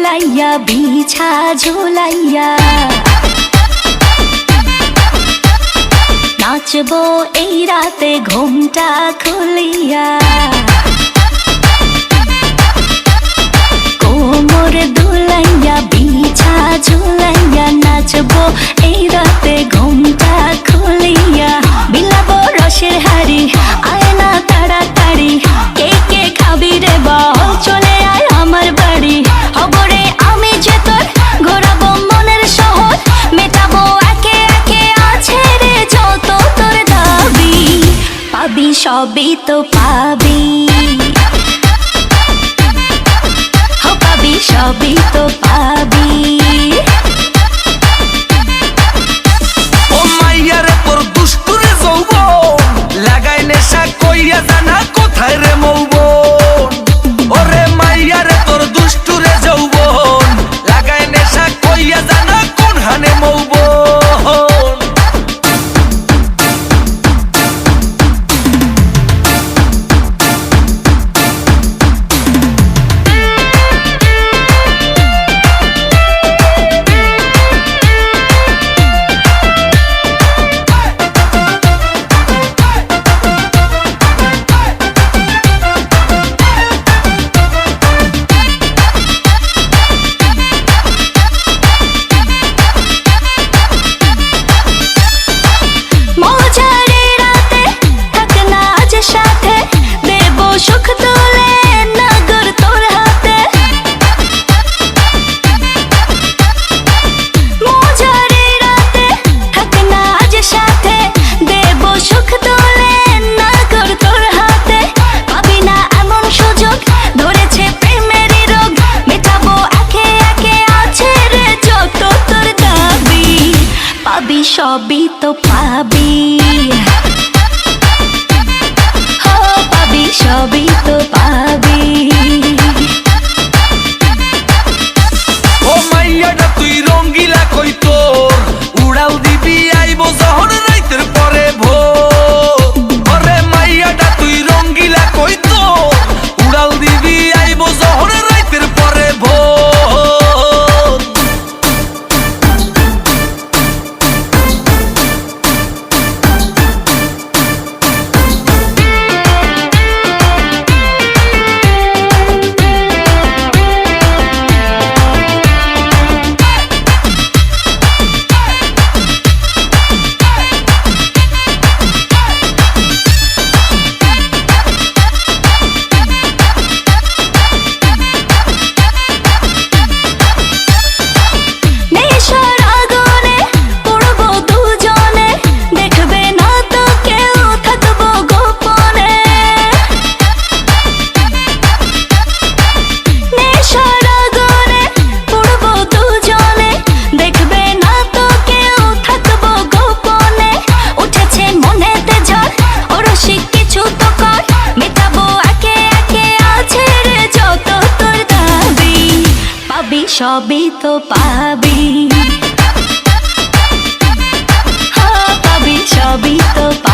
ভুলাইয়া বিছা ঝুলাইয়া নাচবো এই রাতে ঘুমটা খুলিয়া কোমর দুলাইয়া বিছা ঝুলাইয়া নাচবো এই রাতে ঘুমটা খুলিয়া বিলাবো রসের হাড়ি আয় না তাড়াতাড়ি কে কে খাবি রে বল চলে আয় আমার বাড়ি হবরে আমি যে তোর ঘোরাবো মনের শহর মেটাবো একে একে আছে রে যত তোর দাবি পাবি সবই তো পাবি সবই তো পাবি ও মাইয়ারে তোর দুষ্টুরে যৌবন লাগাই নেশা কইয়া জানা কোথায় রে মৌবন ওরে মাইয়ারে তোর দুষ্টুরে যৌবন লাগাই নেশা কইয়া জানা কোন হানে মৌবন সুখ তোলে নগর তোর হাতে মজারে রাতে থাক না আজ সাথে দেব সুখ তোলে নগর তোর হাতে পাবি না এমন সুযোগ ধরেছে প্রেমেরই রোগ মেটাবো একে একে আছে রে যত তোর দাবি পাবি সবই তো পাবি সবই তো পাবি ও মাইয়াটা তুই রঙ্গিলা কই তোর উড়াল দিবি আইবো যখন রাইতের পরে ভোর ওরে মাইয়াটা তুই রঙ্গিলা কই তোর উড়াল দিবি আইবো যখন রাইতের পরে ভোর সবই তো পাবি পাবি সবই তো পাবি।